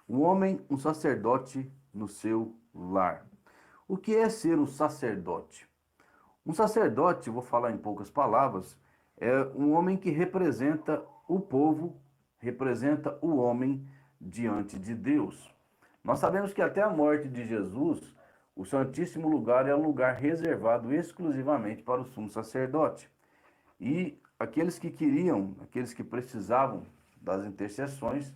O homem, um sacerdote no seu lar. O que é ser um sacerdote? Um sacerdote, vou falar em poucas palavras, é um homem que representa o povo, representa o homem diante de Deus. Nós sabemos que até a morte de Jesus, o Santíssimo Lugar é um lugar reservado exclusivamente para o sumo sacerdote. E aqueles que queriam, aqueles que precisavam das intercessões,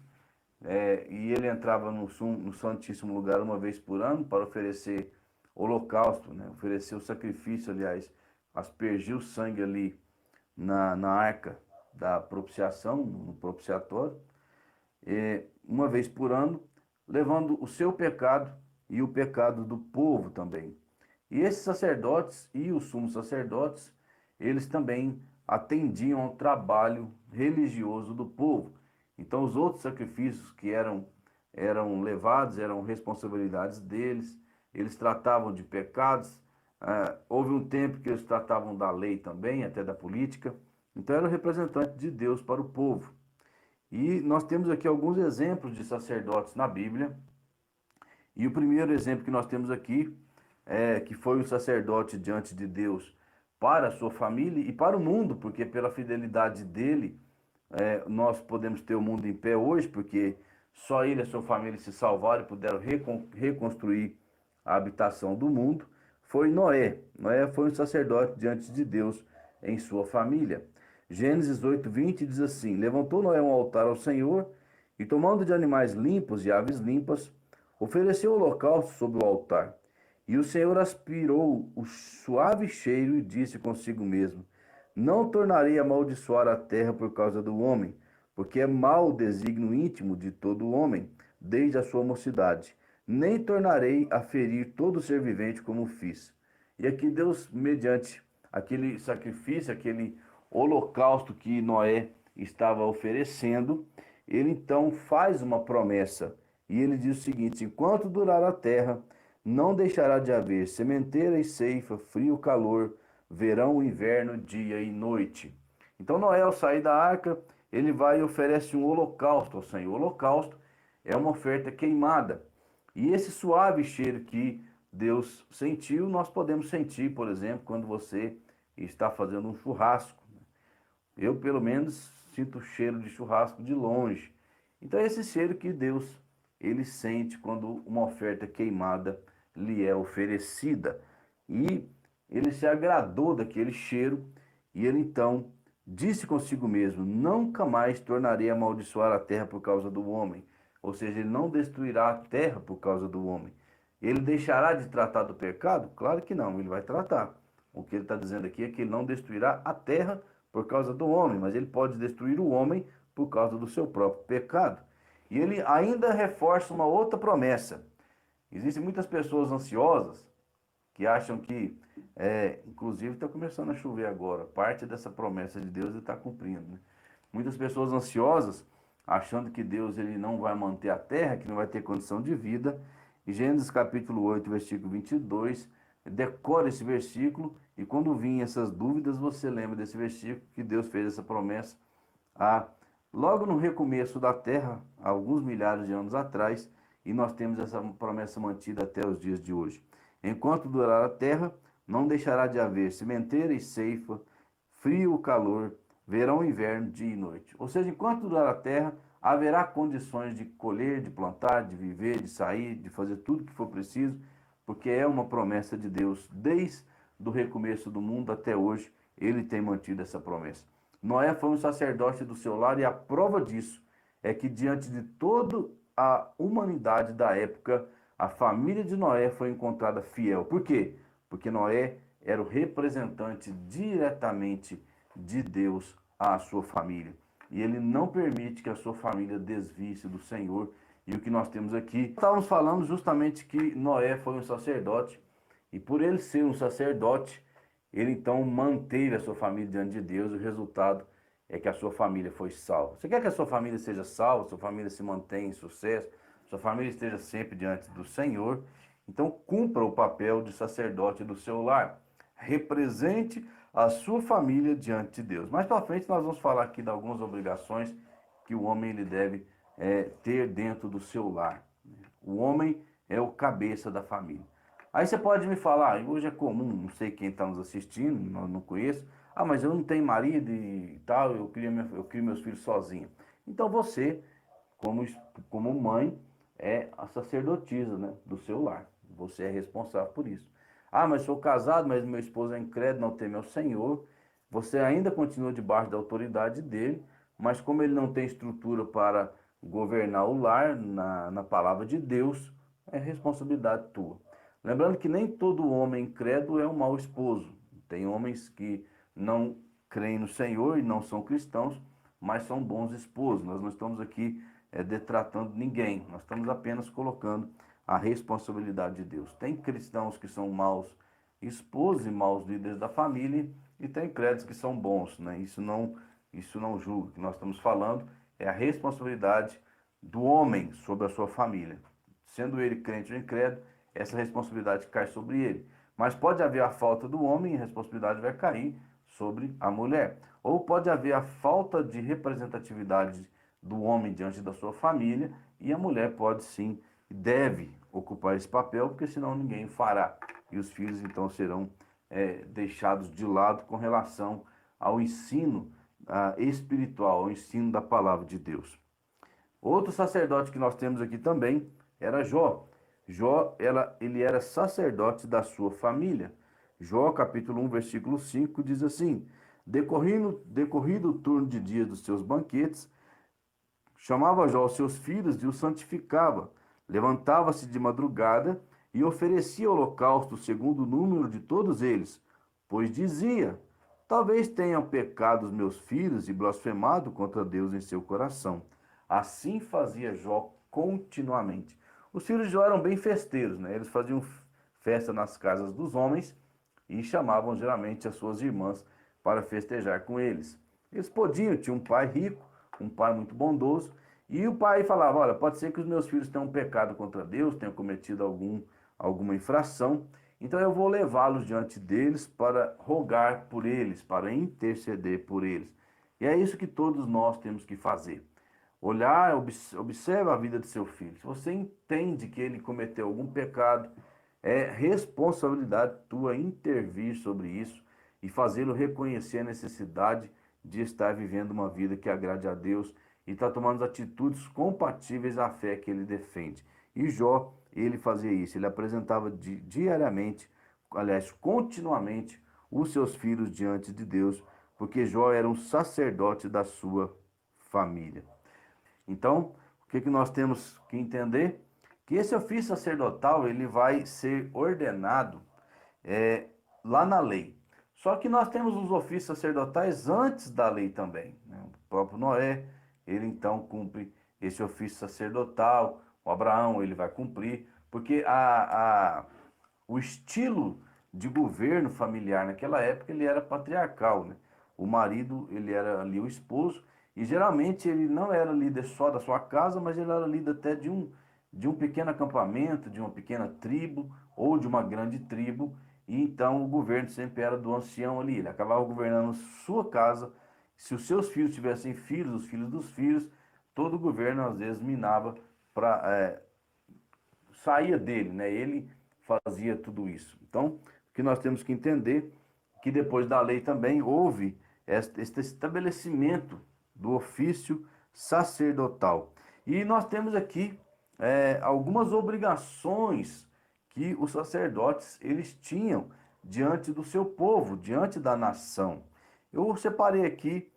e ele entrava no Santíssimo Lugar uma vez por ano para oferecer holocausto, né? Oferecer o sacrifício, aliás, aspergir o sangue ali na arca da propiciação, no propiciatório, uma vez por ano, levando o seu pecado e o pecado do povo também. E esses sacerdotes e os sumos sacerdotes, eles também atendiam ao trabalho religioso do povo. Então, os outros sacrifícios que eram levados, eram responsabilidades deles, eles tratavam de pecados. Houve um tempo que eles tratavam da lei também, até da política. Então, eram representantes de Deus para o povo. E nós temos aqui alguns exemplos de sacerdotes na Bíblia. E o primeiro exemplo que nós temos aqui é que foi o sacerdote diante de Deus para a sua família e para o mundo, porque pela fidelidade dele nós podemos ter o mundo em pé hoje, porque só ele e a sua família se salvaram e puderam reconstruir a habitação do mundo. Foi Noé. Noé foi um sacerdote diante de Deus em sua família. Gênesis 8:20 diz assim: Levantou Noé um altar ao Senhor e, tomando de animais limpos e aves limpas, ofereceu holocausto sobre o altar. E o Senhor aspirou o suave cheiro e disse consigo mesmo: Não tornarei a amaldiçoar a terra por causa do homem, porque é mau o desígnio íntimo de todo homem, desde a sua mocidade. Nem tornarei a ferir todo ser vivente como fiz. E aqui Deus, mediante aquele sacrifício, aquele holocausto que Noé estava oferecendo, ele então faz uma promessa. E ele diz o seguinte: enquanto durar a terra, não deixará de haver sementeira e ceifa, frio, calor, verão, inverno, dia e noite. Então Noé, ao sair da arca, ele vai e oferece um holocausto ao Senhor. O holocausto é uma oferta queimada. E esse suave cheiro que Deus sentiu, nós podemos sentir, por exemplo, quando você está fazendo um churrasco. Eu, pelo menos, sinto o cheiro de churrasco de longe. Então, é esse cheiro que Deus ele sente quando uma oferta queimada lhe é oferecida. E ele se agradou daquele cheiro e ele então disse consigo mesmo: Nunca mais tornarei a amaldiçoar a terra por causa do homem. Ou seja, ele não destruirá a terra por causa do homem. Ele deixará de tratar do pecado? Claro que não, ele vai tratar. O que ele está dizendo aqui é que ele não destruirá a terra por causa do homem, mas ele pode destruir o homem por causa do seu próprio pecado. E ele ainda reforça uma outra promessa. Existem muitas pessoas ansiosas que acham que, inclusive está começando a chover agora, parte dessa promessa de Deus ele está cumprindo, né? Muitas pessoas ansiosas, achando que Deus ele não vai manter a terra, que não vai ter condição de vida. E Gênesis capítulo 8, versículo 22, decora esse versículo e quando vir essas dúvidas, você lembra desse versículo que Deus fez essa promessa a, logo no recomeço da terra, há alguns milhares de anos atrás, e nós temos essa promessa mantida até os dias de hoje. Enquanto durar a terra, não deixará de haver sementeira e ceifa, frio ou calor, verão e inverno, dia e noite. Ou seja, enquanto durar a terra, haverá condições de colher, de plantar, de viver, de sair, de fazer tudo que for preciso, porque é uma promessa de Deus. Desde o recomeço do mundo até hoje, ele tem mantido essa promessa. Noé foi um sacerdote do seu lar e a prova disso é que diante de toda a humanidade da época, a família de Noé foi encontrada fiel. Por quê? Porque Noé era o representante diretamente de Deus à sua família. E ele não permite que a sua família desvie-se do Senhor. E o que nós temos aqui, estávamos falando justamente que Noé foi um sacerdote, e por ele ser um sacerdote, ele então manteve a sua família diante de Deus, e o resultado é que a sua família foi salva. Você quer que a sua família seja salva, sua família se mantenha em sucesso, sua família esteja sempre diante do Senhor, então cumpra o papel de sacerdote do seu lar. Represente a sua família diante de Deus. Mais para frente nós vamos falar aqui de algumas obrigações que o homem ele deve ter dentro do seu lar. O homem é o cabeça da família. Aí você pode me falar, hoje é comum, não sei quem está nos assistindo, não conheço, mas eu não tenho marido e tal, eu crio meus filhos sozinho. Então você, como, como mãe, é a sacerdotisa, né, do seu lar. Você é responsável por isso. Mas sou casado, mas meu esposo é incrédulo, não teme ao Senhor. Você ainda continua debaixo da autoridade dele, mas como ele não tem estrutura para governar o lar na palavra de Deus, é responsabilidade tua. Lembrando que nem todo homem incrédulo é um mau esposo. Tem homens que não creem no Senhor e não são cristãos, mas são bons esposos. Nós não estamos aqui detratando ninguém, nós estamos apenas colocando a responsabilidade de Deus. Tem cristãos que são maus esposos e maus líderes da família, e tem incrédulos que são bons, né? Isso não julga. O que nós estamos falando é a responsabilidade do homem sobre a sua família. Sendo ele crente ou incrédulo, essa responsabilidade cai sobre ele. Mas pode haver a falta do homem e a responsabilidade vai cair sobre a mulher. Ou pode haver a falta de representatividade do homem diante da sua família e a mulher pode sim, deve ocupar esse papel, porque senão ninguém fará. E os filhos então serão deixados de lado com relação ao ensino espiritual, ao ensino da palavra de Deus. Outro sacerdote que nós temos aqui também era Jó. Jó, ele era sacerdote da sua família. Jó, capítulo 1, versículo 5, diz assim: decorrido o turno de dias dos seus banquetes, chamava Jó os seus filhos e os santificava. Levantava-se de madrugada e oferecia holocausto segundo o número de todos eles, pois dizia: talvez tenham pecado os meus filhos e blasfemado contra Deus em seu coração. Assim fazia Jó continuamente. Os filhos de Jó eram bem festeiros, né? Eles faziam festa nas casas dos homens e chamavam geralmente as suas irmãs para festejar com eles. Eles podiam, tinha um pai rico, um pai muito bondoso, e o pai falava: olha, pode ser que os meus filhos tenham pecado contra Deus, tenham cometido alguma infração, então eu vou levá-los diante deles para rogar por eles, para interceder por eles. E é isso que todos nós temos que fazer. Olhar, observa a vida de seu filho. Se você entende que ele cometeu algum pecado, é responsabilidade tua intervir sobre isso e fazê-lo reconhecer a necessidade de estar vivendo uma vida que agrade a Deus e estar tomando atitudes compatíveis à fé que ele defende. E Jó, ele fazia isso, ele apresentava diariamente, aliás, continuamente, os seus filhos diante de Deus, porque Jó era um sacerdote da sua família. Então, o que nós temos que entender? Que esse ofício sacerdotal ele vai ser ordenado lá na lei. Só que nós temos os ofícios sacerdotais antes da lei também, né? O próprio Noé, ele então cumpre esse ofício sacerdotal, o Abraão ele vai cumprir, porque o estilo de governo familiar naquela época ele era patriarcal, né? O marido ele era ali o esposo, e geralmente ele não era líder só da sua casa, mas ele era líder até de um pequeno acampamento, de uma pequena tribo ou de uma grande tribo. E então o governo sempre era do ancião ali. Ele acabava governando sua casa. Se os seus filhos tivessem filhos, os filhos dos filhos, todo o governo às vezes minava para saía dele, né? Ele fazia tudo isso. Então, o que nós temos que entender que depois da lei também houve este estabelecimento do ofício sacerdotal. E nós temos aqui algumas obrigações que os sacerdotes eles tinham diante do seu povo, diante da nação. Eu separei aqui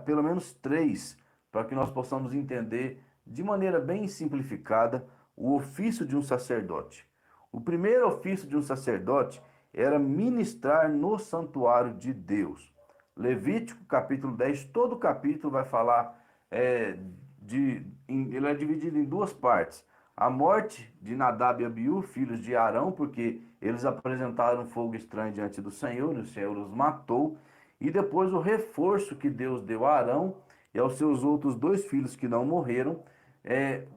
pelo menos três, para que nós possamos entender de maneira bem simplificada o ofício de um sacerdote. O primeiro ofício de um sacerdote era ministrar no santuário de Deus. Levítico capítulo 10, todo o capítulo vai falar, ele é dividido em duas partes. A morte de Nadab e Abiú, filhos de Arão, porque eles apresentaram fogo estranho diante do Senhor, e o Senhor os matou. E depois o reforço que Deus deu a Arão e aos seus outros dois filhos que não morreram,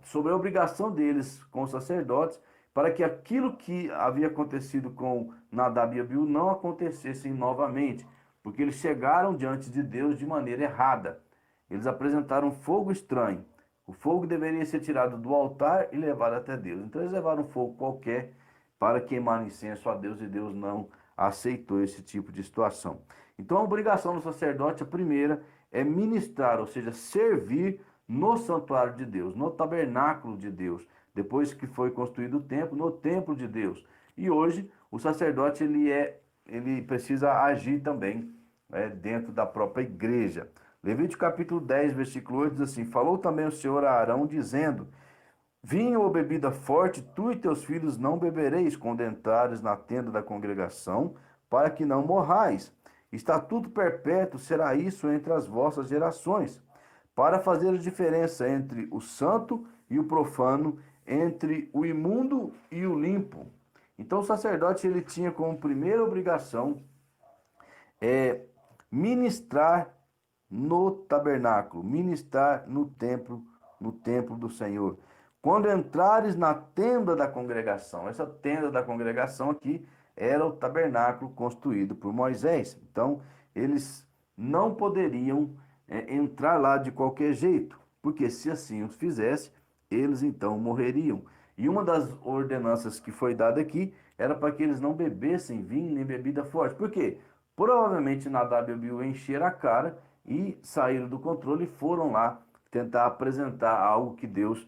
sobre a obrigação deles com os sacerdotes, para que aquilo que havia acontecido com Nadab e Abiú não acontecesse novamente, porque eles chegaram diante de Deus de maneira errada. Eles apresentaram fogo estranho. O fogo deveria ser tirado do altar e levado até Deus. Então eles levaram um fogo qualquer para queimar incenso a Deus e Deus não aceitou esse tipo de situação. Então a obrigação do sacerdote, a primeira, é ministrar, ou seja, servir no santuário de Deus, no tabernáculo de Deus, depois que foi construído o templo, no templo de Deus. E hoje o sacerdote ele precisa agir também dentro da própria igreja. Levítico capítulo 10, versículo 8 diz assim: Falou também o Senhor a Arão, dizendo: Vinho ou bebida forte, tu e teus filhos não bebereis quando entrares na tenda da congregação, para que não morrais. Estatuto perpétuo será isso entre as vossas gerações, para fazer a diferença entre o santo e o profano, entre o imundo e o limpo. Então o sacerdote ele tinha como primeira obrigação ministrar no tabernáculo, ministrar no templo do Senhor. Quando entrares na tenda da congregação, essa tenda da congregação aqui era o tabernáculo construído por Moisés. Então, eles não poderiam entrar lá de qualquer jeito, porque se assim os fizesse, eles então morreriam. E uma das ordenanças que foi dada aqui era para que eles não bebessem vinho nem bebida forte. Por quê? Provavelmente Nadab e Abiú encheram a cara e saíram do controle e foram lá tentar apresentar algo que Deus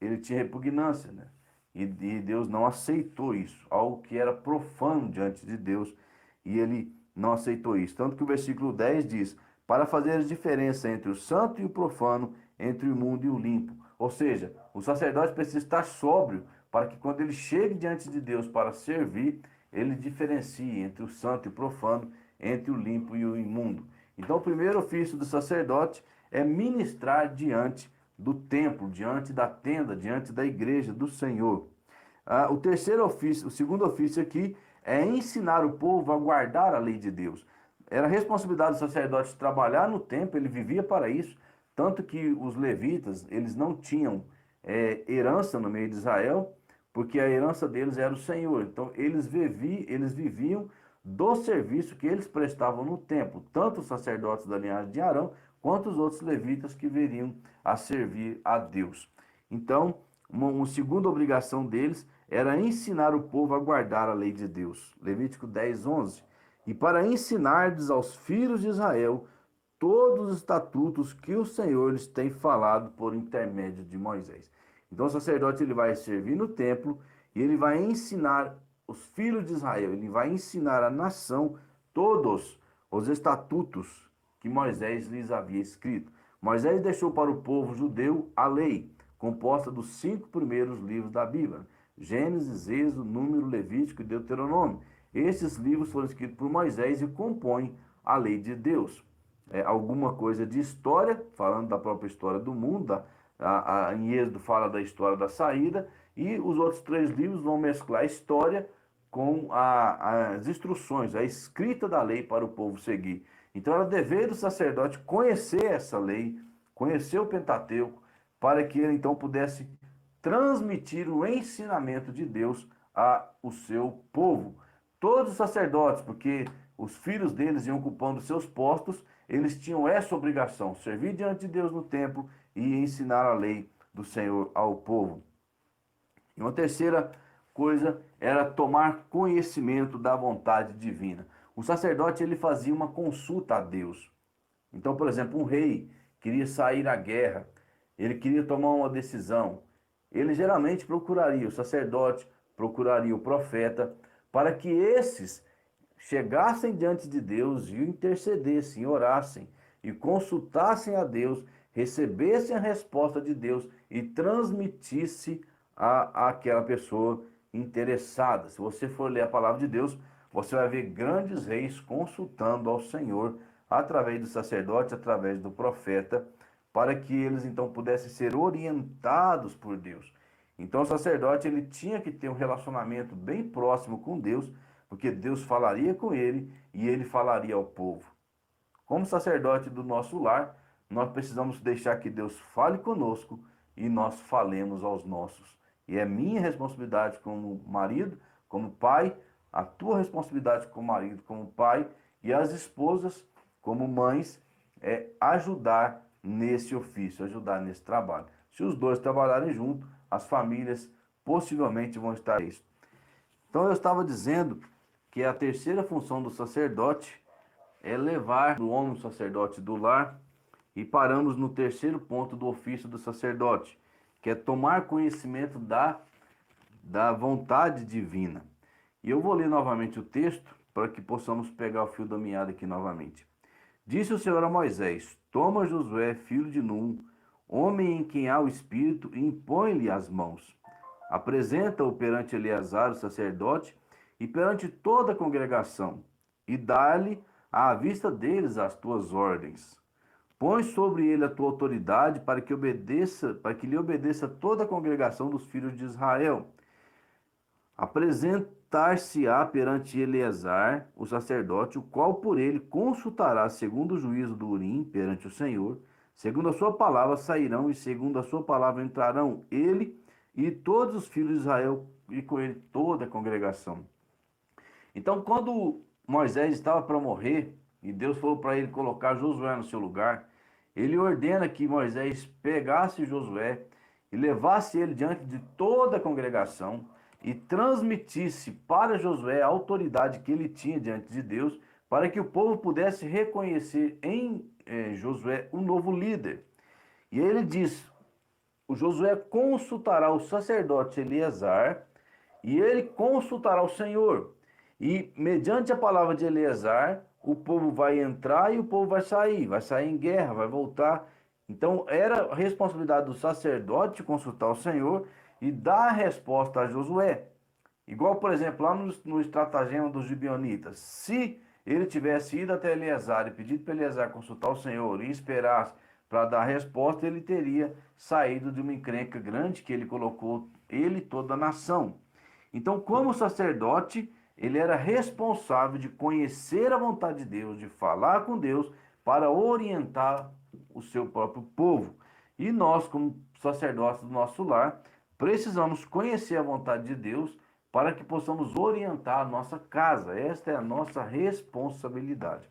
ele tinha repugnância, né? E Deus não aceitou isso, algo que era profano diante de Deus, e ele não aceitou isso. Tanto que o versículo 10 diz: para fazer a diferença entre o santo e o profano, entre o imundo e o limpo. Ou seja, o sacerdote precisa estar sóbrio para que quando ele chegue diante de Deus para servir, ele diferencie entre o santo e o profano, entre o limpo e o imundo. Então, o primeiro ofício do sacerdote é ministrar diante do templo, diante da tenda, diante da igreja do Senhor. O terceiro ofício, o segundo ofício aqui é ensinar o povo a guardar a lei de Deus. Era responsabilidade do sacerdote trabalhar no templo, ele vivia para isso, tanto que os levitas, eles não tinham herança no meio de Israel, porque a herança deles era o Senhor. Então, eles viviam do serviço que eles prestavam no templo, tanto os sacerdotes da linhagem de Arão, quanto os outros levitas que viriam a servir a Deus. Então, uma segunda obrigação deles era ensinar o povo a guardar a lei de Deus. Levítico 10, 11. E para ensinardes aos filhos de Israel todos os estatutos que o Senhor lhes tem falado por intermédio de Moisés. Então o sacerdote ele vai servir no templo e ele vai ensinar os filhos de Israel, ele vai ensinar a nação todos os estatutos que Moisés lhes havia escrito. Moisés deixou para o povo judeu a lei, composta dos 5 primeiros livros da Bíblia: Gênesis, Êxodo, Número, Levítico e Deuteronômio. Esses livros foram escritos por Moisés e compõem a lei de Deus. Alguma coisa de história, falando da própria história do mundo, em Êxodo fala da história da saída, e os outros 3 livros vão mesclar a história com as instruções, a escrita da lei para o povo seguir. Então era dever do sacerdote conhecer essa lei, conhecer o Pentateuco, para que ele então pudesse transmitir o ensinamento de Deus ao seu povo. Todos os sacerdotes, porque os filhos deles iam ocupando seus postos, eles tinham essa obrigação: servir diante de Deus no templo e ensinar a lei do Senhor ao povo. E uma terceira coisa era tomar conhecimento da vontade divina. O sacerdote ele fazia uma consulta a Deus. Então, por exemplo, um rei queria sair à guerra, ele queria tomar uma decisão. Ele geralmente procuraria o sacerdote, procuraria o profeta, para que esses chegassem diante de Deus e intercedessem, orassem e consultassem a Deus, recebessem a resposta de Deus e transmitisse àquela pessoa interessada. Se você for ler a palavra de Deus, você vai ver grandes reis consultando ao Senhor através do sacerdote, através do profeta, para que eles então pudessem ser orientados por Deus. Então o sacerdote ele tinha que ter um relacionamento bem próximo com Deus, porque Deus falaria com ele e ele falaria ao povo. Como sacerdote do nosso lar, nós precisamos deixar que Deus fale conosco e nós falemos aos nossos. E é minha responsabilidade como marido, como pai, a tua responsabilidade como marido, como pai, e as esposas, como mães, é ajudar nesse ofício, ajudar nesse trabalho. Se os dois trabalharem junto, as famílias possivelmente vão estar isso. Então eu estava dizendo que a terceira função do sacerdote é levar o homem sacerdote do lar, e paramos no terceiro ponto do ofício do sacerdote, que é tomar conhecimento da vontade divina. E eu vou ler novamente o texto para que possamos pegar o fio da meada aqui novamente. Disse o Senhor a Moisés: Toma Josué, filho de Num, homem em quem há o Espírito, e impõe-lhe as mãos. Apresenta-o perante Eleazar, o sacerdote, e perante toda a congregação, e dá-lhe à vista deles as tuas ordens. Põe sobre ele a tua autoridade para que lhe obedeça toda a congregação dos filhos de Israel. Apresentar-se-á perante Eleazar, o sacerdote, o qual por ele consultará segundo o juízo do Urim perante o Senhor. Segundo a sua palavra sairão, e segundo a sua palavra entrarão ele e todos os filhos de Israel, e com ele toda a congregação. Então, quando Moisés estava para morrer, e Deus falou para ele colocar Josué no seu lugar, ele ordena que Moisés pegasse Josué e levasse ele diante de toda a congregação e transmitisse para Josué a autoridade que ele tinha diante de Deus, para que o povo pudesse reconhecer em Josué um novo líder. E ele diz: o Josué consultará o sacerdote Eleazar, e ele consultará o Senhor. E mediante a palavra de Eleazar, o povo vai entrar e o povo vai sair em guerra, vai voltar. Então era a responsabilidade do sacerdote consultar o Senhor e dar a resposta a Josué. Igual, por exemplo, lá no estratagema dos gibeonitas, se ele tivesse ido até Eleazar e pedido para Eleazar consultar o Senhor e esperasse para dar a resposta, ele teria saído de uma encrenca grande que ele colocou ele e toda a nação. Então, como sacerdote, ele era responsável de conhecer a vontade de Deus, de falar com Deus, para orientar o seu próprio povo. E nós, como sacerdotes do nosso lar, precisamos conhecer a vontade de Deus para que possamos orientar a nossa casa. Esta é a nossa responsabilidade.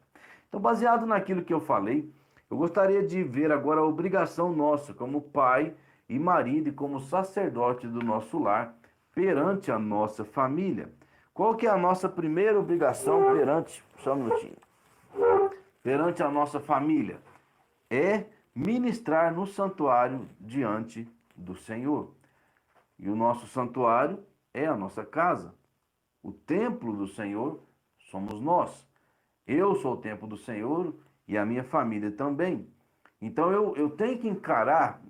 Então, baseado naquilo que eu falei, eu gostaria de ver agora a obrigação nossa como pai e marido e como sacerdote do nosso lar perante a nossa família. Qual que é a nossa primeira obrigação só um minutinho, perante a nossa família? É ministrar no santuário diante do Senhor. E o nosso santuário é a nossa casa. O templo do Senhor somos nós. Eu sou o templo do Senhor e a minha família também. Então eu tenho que encarar,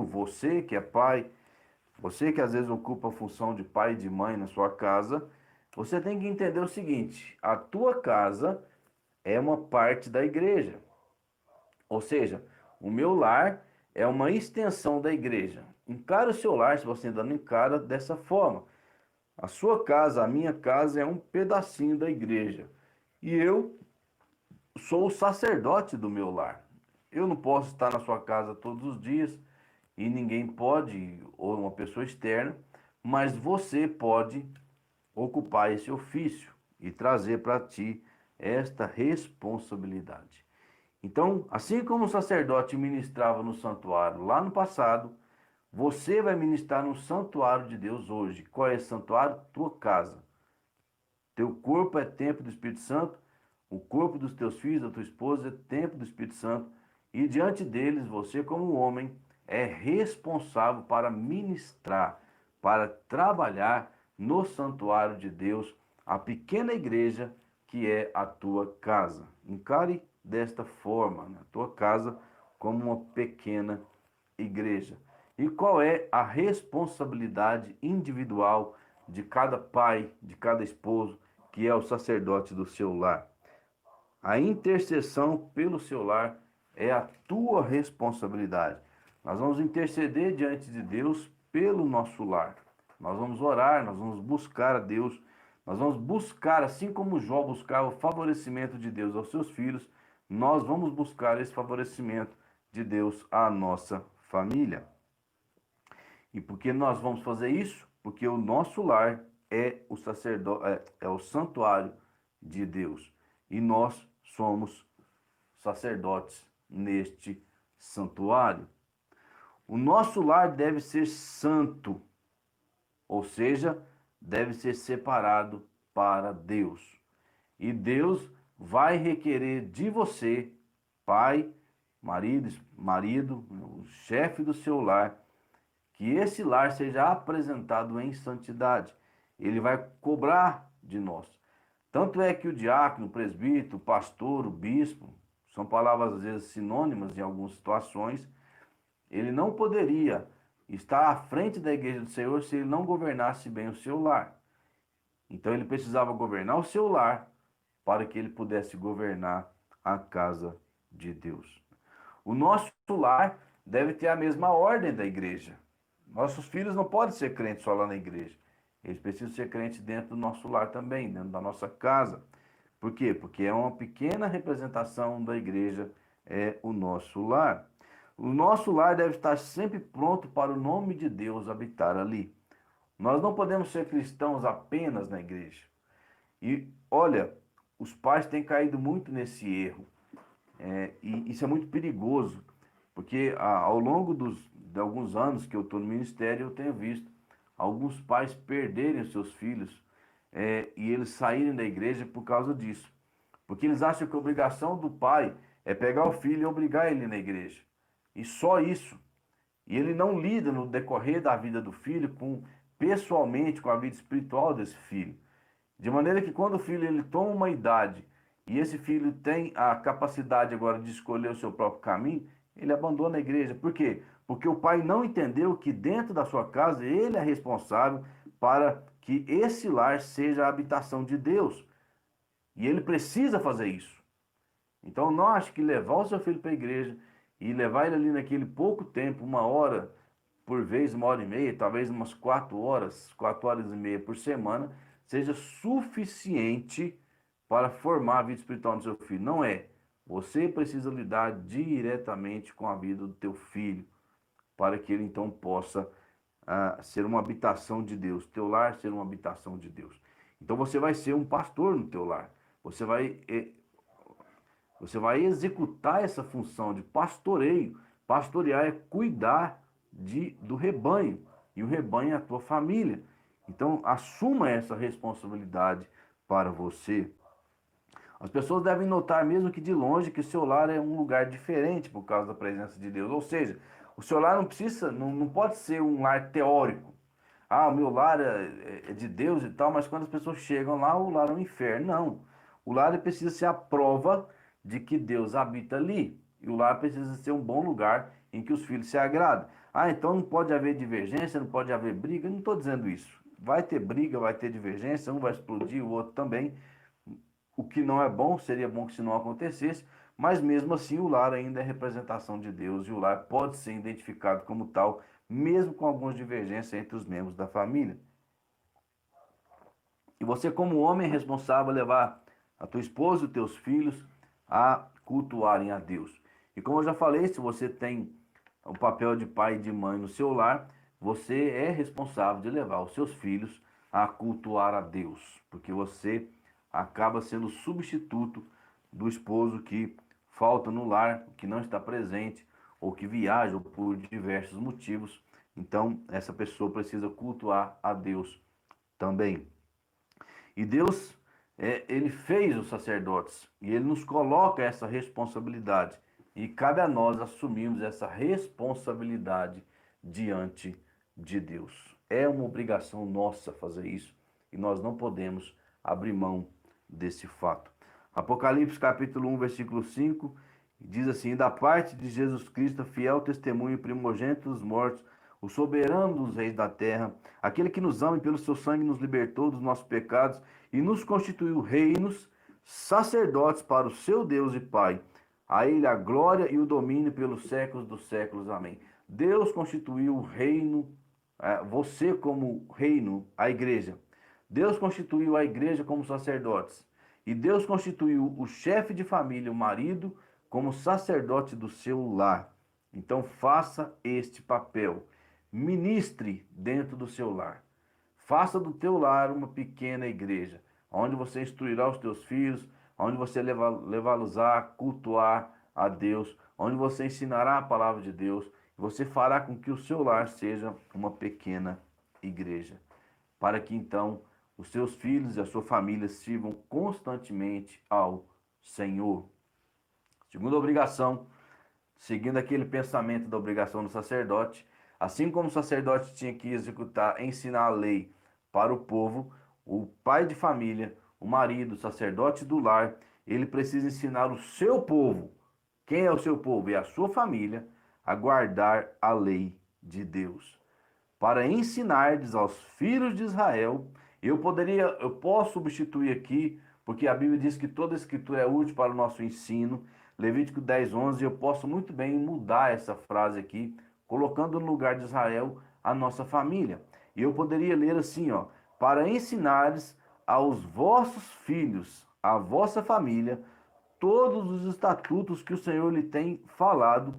você que é pai, você que às vezes ocupa a função de pai e de mãe na sua casa, você tem que entender o seguinte: a tua casa é uma parte da igreja. Ou seja, o meu lar é uma extensão da igreja. Encare o seu lar, se você ainda não encara, dessa forma. A sua casa, a minha casa, é um pedacinho da igreja. E eu sou o sacerdote do meu lar. Eu não posso estar na sua casa todos os dias, e ninguém pode, ou uma pessoa externa, mas você pode ocupar esse ofício e trazer para ti esta responsabilidade. Então, assim como o sacerdote ministrava no santuário lá no passado, você vai ministrar no santuário de Deus hoje. Qual é esse santuário? Tua casa. Teu corpo é templo do Espírito Santo, o corpo dos teus filhos, da tua esposa, é templo do Espírito Santo, e diante deles, você como homem, é responsável para ministrar, para trabalhar no santuário de Deus, a pequena igreja que é a tua casa. Encare desta forma, a tua casa como uma pequena igreja. E qual é a responsabilidade individual de cada pai, de cada esposo, que é o sacerdote do seu lar? A intercessão pelo seu lar é a tua responsabilidade. Nós vamos interceder diante de Deus pelo nosso lar. Nós vamos orar, nós vamos buscar a Deus, nós vamos buscar, assim como Jó buscava o favorecimento de Deus aos seus filhos, nós vamos buscar esse favorecimento de Deus à nossa família. E por que nós vamos fazer isso? Porque o nosso lar é o é o santuário de Deus. E nós somos sacerdotes neste santuário. O nosso lar deve ser santo, ou seja, deve ser separado para Deus. E Deus vai requerer de você, pai, marido, o chefe do seu lar, que esse lar seja apresentado em santidade. Ele vai cobrar de nós. Tanto é que o diácono, o presbítero, o pastor, o bispo, são palavras às vezes sinônimas em algumas situações, ele não poderia estar à frente da igreja do Senhor se ele não governasse bem o seu lar. Então ele precisava governar o seu lar para que ele pudesse governar a casa de Deus. O nosso lar deve ter a mesma ordem da igreja. Nossos filhos não podem ser crentes só lá na igreja. Eles precisam ser crentes dentro do nosso lar também, dentro da nossa casa. Por quê? Porque é uma pequena representação da igreja, é o nosso lar. O nosso lar deve estar sempre pronto para o nome de Deus habitar ali. Nós não podemos ser cristãos apenas na igreja. E olha, os pais têm caído muito nesse erro. E isso é muito perigoso, porque ao longo de alguns anos que eu estou no ministério, eu tenho visto alguns pais perderem os seus filhos e eles saírem da igreja por causa disso. Porque eles acham que a obrigação do pai é pegar o filho e obrigar ele na igreja. E só isso. E ele não lida no decorrer da vida do filho pessoalmente com a vida espiritual desse filho. De maneira que quando o filho ele toma uma idade e esse filho tem a capacidade agora de escolher o seu próprio caminho, ele abandona a igreja. Por quê? Porque o pai não entendeu que dentro da sua casa ele é responsável para que esse lar seja a habitação de Deus. E ele precisa fazer isso. Então não acho que levar o seu filho para a igreja e levar ele ali naquele pouco tempo, 1 hora por vez, 1 hora e meia, talvez umas 4 horas, 4 horas e meia por semana, seja suficiente para formar a vida espiritual do seu filho. Não é. Você precisa lidar diretamente com a vida do teu filho, para que ele então possa ser uma habitação de Deus, teu lar ser uma habitação de Deus. Então você vai ser um pastor no teu lar. Você vai executar essa função de pastoreio. Pastorear é cuidar do rebanho. E o rebanho é a tua família. Então, assuma essa responsabilidade para você. As pessoas devem notar, mesmo que de longe, que o seu lar é um lugar diferente por causa da presença de Deus. Ou seja, o seu lar não pode ser um lar teórico. Ah, o meu lar é de Deus e tal, mas quando as pessoas chegam lá, o lar é um inferno. Não. O lar precisa ser a prova de que Deus habita ali. E o lar precisa ser um bom lugar em que os filhos se agradam. Ah, então não pode haver divergência, não pode haver briga. Eu não estou dizendo isso. Vai ter briga, vai ter divergência, um vai explodir, o outro também. O que não é bom, seria bom que se não acontecesse, mas mesmo assim o lar ainda é representação de Deus e o lar pode ser identificado como tal, mesmo com algumas divergências entre os membros da família. E você, como homem, é responsável a levar a tua esposa e os teus filhos a cultuarem a Deus. E como eu já falei, se você tem o papel de pai e de mãe no seu lar, você é responsável de levar os seus filhos a cultuar a Deus, porque você acaba sendo o substituto do esposo que falta no lar, que não está presente, ou que viaja por diversos motivos. Então, essa pessoa precisa cultuar a Deus também. E Deus, ele fez os sacerdotes, e ele nos coloca essa responsabilidade. E cabe a nós assumirmos essa responsabilidade diante de Deus. É uma obrigação nossa fazer isso, e nós não podemos abrir mão desse fato. Apocalipse capítulo 1, versículo 5, diz assim: da parte de Jesus Cristo, fiel testemunho, primogênito dos mortos, o soberano dos reis da terra, aquele que nos ama e pelo seu sangue nos libertou dos nossos pecados e nos constituiu reinos, sacerdotes para o seu Deus e Pai. A ele a glória e o domínio pelos séculos dos séculos. Amém. Deus constituiu o reino, você como reino, a igreja. Deus constituiu a igreja como sacerdotes. E Deus constituiu o chefe de família, o marido, como sacerdote do seu lar. Então faça este papel. Ministre dentro do seu lar. Faça do teu lar uma pequena igreja, onde você instruirá os teus filhos, onde você levá-los a cultuar a Deus onde você ensinará a palavra de Deus e você fará com que o seu lar seja uma pequena igreja, para que então os seus filhos e a sua família sirvam constantemente ao Senhor. Segunda obrigação, seguindo aquele pensamento da obrigação do sacerdote, assim como o sacerdote tinha que executar, ensinar a lei para o povo, o pai de família, o marido, o sacerdote do lar, ele precisa ensinar o seu povo. Quem é o seu povo? É a sua família a guardar a lei de Deus. Para ensinar aos filhos de Israel, eu posso substituir aqui, porque a Bíblia diz que toda a escritura é útil para o nosso ensino. Levítico 10:11, eu posso muito bem mudar essa frase aqui, colocando no lugar de Israel a nossa família. E eu poderia ler assim, ó: para ensinares aos vossos filhos, à vossa família, todos os estatutos que o Senhor lhe tem falado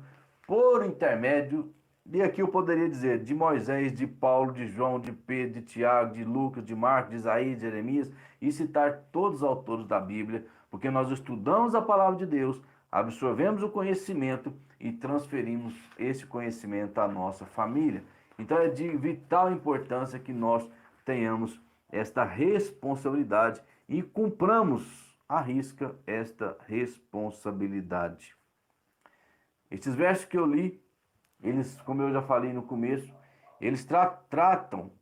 por intermédio, e aqui eu poderia dizer, de Moisés, de Paulo, de João, de Pedro, de Tiago, de Lucas, de Marcos, de Isaías, de Jeremias, e citar todos os autores da Bíblia, porque nós estudamos a palavra de Deus, absorvemos o conhecimento e transferimos esse conhecimento à nossa família. Então é de vital importância que nós tenhamos esta responsabilidade e cumpramos à risca esta responsabilidade. Estes versos que eu li, eles, como eu já falei no começo, eles tratam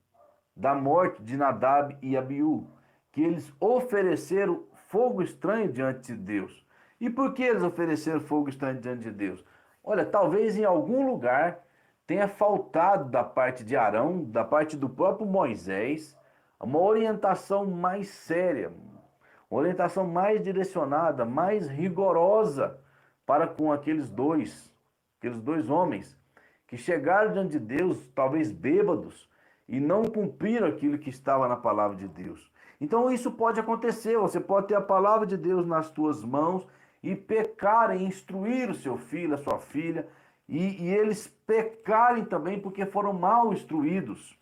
da morte de Nadab e Abiú, que eles ofereceram fogo estranho diante de Deus. E por que eles ofereceram fogo estranho diante de Deus? Olha, talvez em algum lugar tenha faltado da parte de Arão, da parte do próprio Moisés, uma orientação mais séria, uma orientação mais direcionada, mais rigorosa para com aqueles dois homens que chegaram diante de Deus, talvez bêbados, e não cumpriram aquilo que estava na palavra de Deus. Então isso pode acontecer, você pode ter a palavra de Deus nas tuas mãos e pecar em instruir o seu filho, a sua filha, e eles pecarem também porque foram mal instruídos.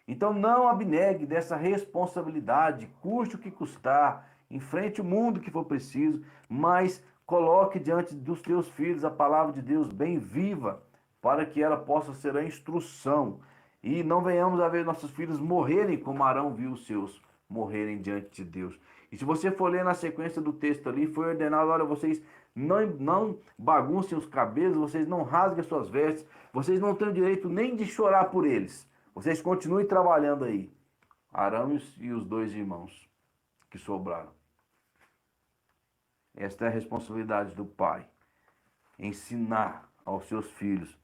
Então não abnegue dessa responsabilidade, custe o que custar, enfrente o mundo que for preciso, mas coloque diante dos teus filhos a palavra de Deus bem viva, para que ela possa ser a instrução. E não venhamos a ver nossos filhos morrerem como Arão viu os seus morrerem diante de Deus. E se você for ler na sequência do texto ali, foi ordenado: olha, vocês não baguncem os cabelos, vocês não rasguem as suas vestes, vocês não têm o direito nem de chorar por eles. Vocês continuem trabalhando aí. Arão e os dois irmãos que sobraram. Esta é a responsabilidade do pai. Ensinar aos seus filhos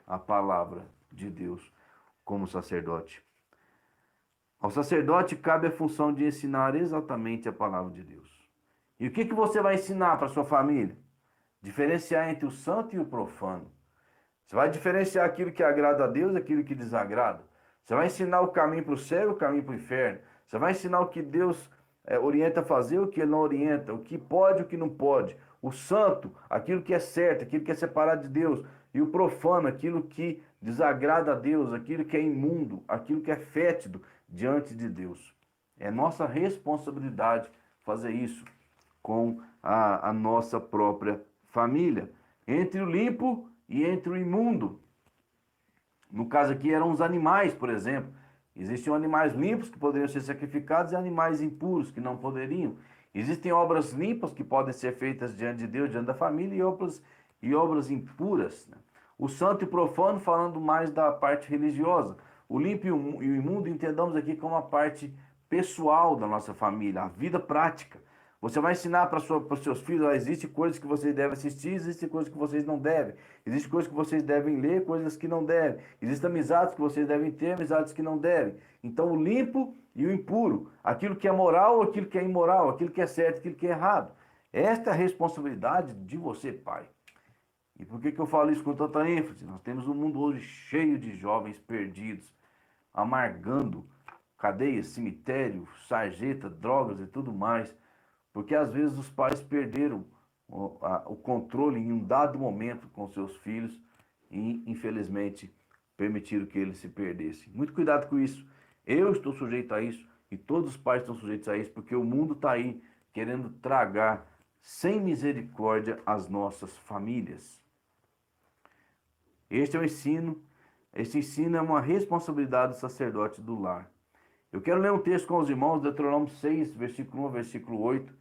a palavra de Deus como sacerdote. Ao sacerdote cabe a função de ensinar exatamente a palavra de Deus. E o que você vai ensinar para sua família? Diferenciar entre o santo e o profano. Você vai diferenciar aquilo que agrada a Deus e aquilo que desagrada. Você vai ensinar o caminho para o céu e o caminho para o inferno. Você vai ensinar o que Deus orienta a fazer, o que Ele não orienta, o que pode e o que não pode. O santo, aquilo que é certo, aquilo que é separado de Deus. E o profano, aquilo que desagrada a Deus, aquilo que é imundo, aquilo que é fétido diante de Deus. É nossa responsabilidade fazer isso com a nossa própria família. Entre o limpo e entre o imundo. No caso aqui eram os animais, por exemplo. Existiam animais limpos que poderiam ser sacrificados e animais impuros que não poderiam. Existem obras limpas que podem ser feitas diante de Deus, diante da família, e obras impuras, né? O santo e profano, falando mais da parte religiosa. O limpo e o imundo entendamos aqui como a parte pessoal da nossa família, a vida prática. Você vai ensinar para os seus filhos: ó, existem coisas que vocês devem assistir, existem coisas que vocês não devem. Existem coisas que vocês devem ler, coisas que não devem. Existem amizades que vocês devem ter, amizades que não devem. Então o limpo e o impuro, aquilo que é moral, aquilo que é imoral, aquilo que é certo, aquilo que é errado. Esta é a responsabilidade de você, pai. E por que eu falo isso com tanta ênfase? Nós temos um mundo hoje cheio de jovens perdidos, amargando cadeias, cemitério, sarjeta, drogas e tudo mais, porque às vezes os pais perderam o controle em um dado momento com seus filhos e, infelizmente, permitiram que eles se perdessem. Muito cuidado com isso. Eu estou sujeito a isso e todos os pais estão sujeitos a isso, porque o mundo está aí querendo tragar sem misericórdia as nossas famílias. Este é o ensino, este ensino é uma responsabilidade do sacerdote do lar. Eu quero ler um texto com os irmãos, Deuteronômio 6, versículo 1 ao versículo 8,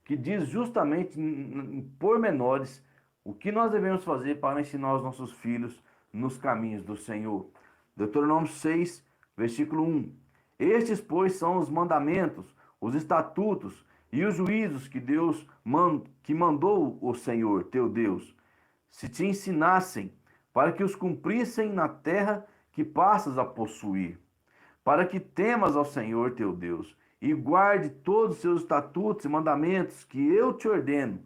que diz justamente em pormenores o que nós devemos fazer para ensinar os nossos filhos nos caminhos do Senhor. Deuteronômio 6, versículo 1. Estes, pois, são os mandamentos, os estatutos e os juízos que mandou o Senhor, teu Deus, se te ensinassem, para que os cumprissem na terra que passas a possuir, para que temas ao Senhor teu Deus e guarde todos os seus estatutos e mandamentos que eu te ordeno,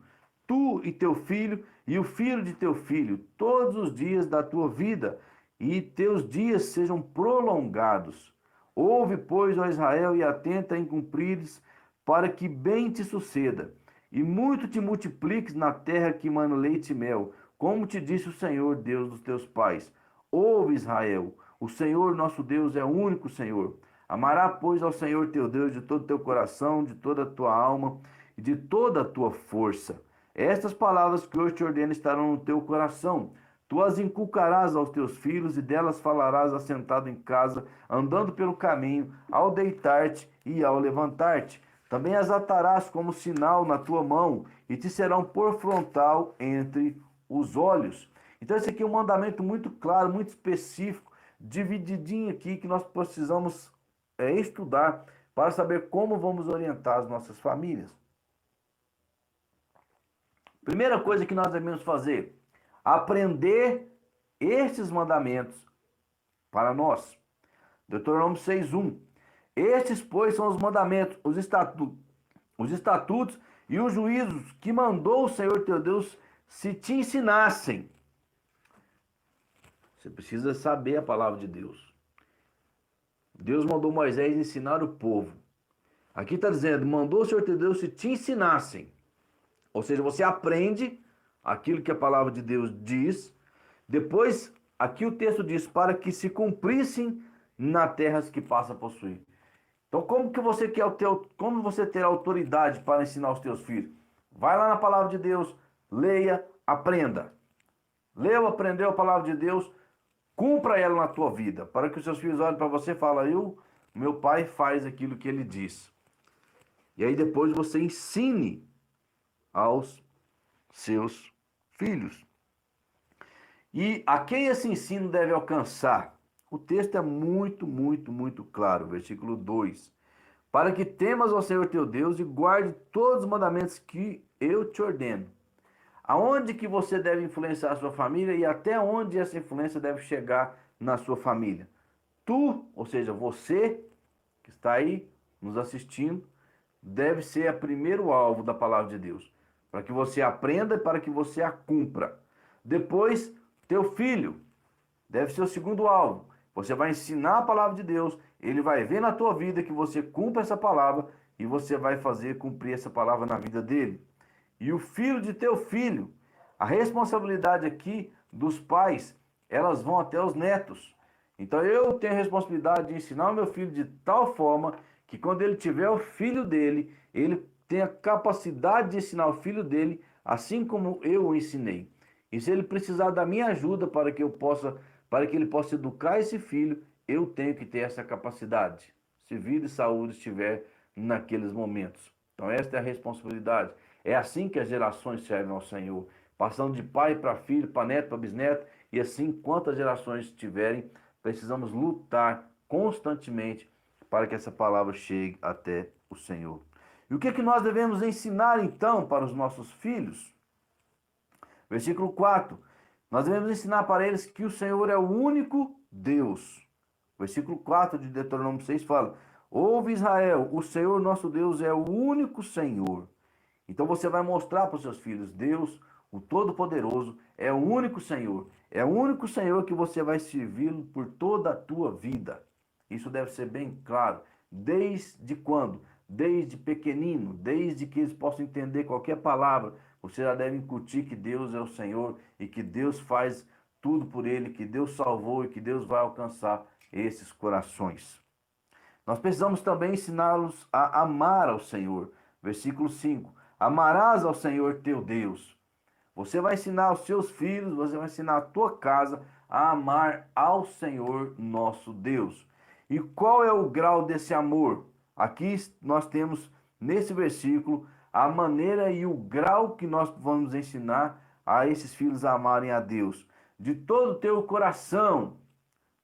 tu e teu filho e o filho de teu filho, todos os dias da tua vida, e teus dias sejam prolongados. Ouve, pois, ó Israel, e atenta em cumprires, para que bem te suceda, e muito te multipliques na terra que mana leite e mel, como te disse o Senhor, Deus dos teus pais. Ouve, Israel, o Senhor nosso Deus é o único Senhor. Amará, pois, ao Senhor teu Deus de todo o teu coração, de toda a tua alma e de toda a tua força. Estas palavras que hoje te ordeno estarão no teu coração. Tu as inculcarás aos teus filhos e delas falarás assentado em casa, andando pelo caminho, ao deitar-te e ao levantar-te. Também as atarás como sinal na tua mão e te serão por frontal entre os olhos. Então esse aqui é um mandamento muito claro, muito específico, divididinho aqui, que nós precisamos estudar para saber como vamos orientar as nossas famílias. Primeira coisa que nós devemos fazer, aprender estes mandamentos para nós. Deuteronômio 6:1. Estes, pois, são os mandamentos, os estatutos e os juízos que mandou o Senhor teu Deus se te ensinassem. Você precisa saber a palavra de Deus. Deus mandou Moisés ensinar o povo. Aqui está dizendo, mandou o Senhor teu Deus se te ensinassem. Ou seja, você aprende aquilo que a palavra de Deus diz. Depois, aqui o texto diz, para que se cumprissem na terras que passa a possuir. Então, como você terá autoridade para ensinar os teus filhos? Vai lá na palavra de Deus, leia, aprenda. Leu, aprendeu a palavra de Deus, cumpra ela na tua vida, para que os seus filhos olhem para você e falem, meu pai faz aquilo que ele diz. E aí depois você ensine aos seus filhos. E a quem esse ensino deve alcançar? O texto é muito, muito, muito claro. Versículo 2. Para que temas ao Senhor teu Deus e guarde todos os mandamentos que eu te ordeno. Aonde que você deve influenciar a sua família e até onde essa influência deve chegar na sua família? Tu, ou seja, você que está aí nos assistindo, deve ser o primeiro alvo da palavra de Deus. Para que você aprenda e para que você a cumpra. Depois, teu filho deve ser o segundo alvo. Você vai ensinar a palavra de Deus, ele vai ver na tua vida que você cumpre essa palavra e você vai fazer cumprir essa palavra na vida dele. E o filho de teu filho, a responsabilidade aqui dos pais, elas vão até os netos. Então eu tenho a responsabilidade de ensinar o meu filho de tal forma que quando ele tiver o filho dele, ele tenha capacidade de ensinar o filho dele, assim como eu o ensinei. E se ele precisar da minha ajuda para que ele possa educar esse filho, eu tenho que ter essa capacidade, se vida e saúde estiver naqueles momentos. Então esta é a responsabilidade. É assim que as gerações servem ao Senhor, passando de pai para filho, para neto, para bisneto, e assim quantas gerações tiverem, precisamos lutar constantemente para que essa palavra chegue até o Senhor. E o que é que nós devemos ensinar então para os nossos filhos? Versículo 4. Nós devemos ensinar para eles que o Senhor é o único Deus. Versículo 4 de Deuteronômio 6 fala: Ouve Israel, o Senhor nosso Deus é o único Senhor. Então você vai mostrar para os seus filhos, Deus, o Todo-Poderoso, é o único Senhor. É o único Senhor que você vai servir por toda a tua vida. Isso deve ser bem claro. Desde quando? Desde pequenino, desde que eles possam entender qualquer palavra, você já deve incutir que Deus é o Senhor e que Deus faz tudo por ele, que Deus salvou e que Deus vai alcançar esses corações. Nós precisamos também ensiná-los a amar ao Senhor. Versículo 5. Amarás ao Senhor teu Deus. Você vai ensinar os seus filhos, você vai ensinar a tua casa a amar ao Senhor nosso Deus. E qual é o grau desse amor? Aqui nós temos nesse versículo a maneira e o grau que nós vamos ensinar a esses filhos a amarem a Deus. De todo o teu coração,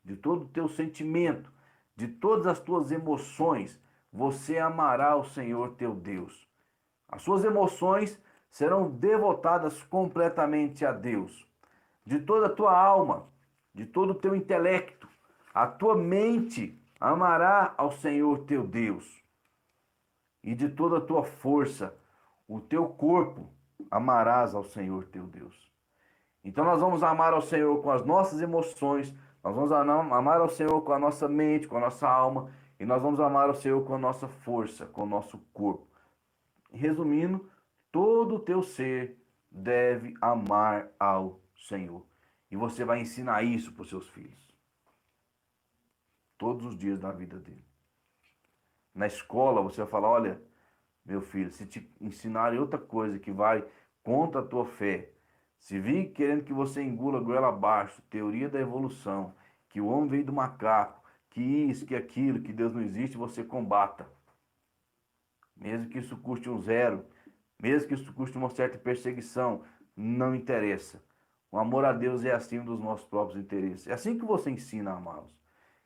de todo o teu sentimento, de todas as tuas emoções, você amará o Senhor teu Deus. As suas emoções serão devotadas completamente a Deus. De toda a tua alma, de todo o teu intelecto, a tua mente amará ao Senhor teu Deus. E de toda a tua força, o teu corpo amarás ao Senhor teu Deus. Então nós vamos amar ao Senhor com as nossas emoções, nós vamos amar ao Senhor com a nossa mente, com a nossa alma, e nós vamos amar ao Senhor com a nossa força, com o nosso corpo. Resumindo, todo o teu ser deve amar ao Senhor. E você vai ensinar isso para os seus filhos. Todos os dias da vida dele. Na escola você vai falar, olha, meu filho, se te ensinarem outra coisa que vai contra a tua fé, se vir querendo que você engula goela abaixo, teoria da evolução, que o homem veio do macaco, que isso, que aquilo, que Deus não existe, você combata. Mesmo que isso custe um zero, mesmo que isso custe uma certa perseguição, não interessa. O amor a Deus é acima dos nossos próprios interesses. É assim que você ensina a amá-los.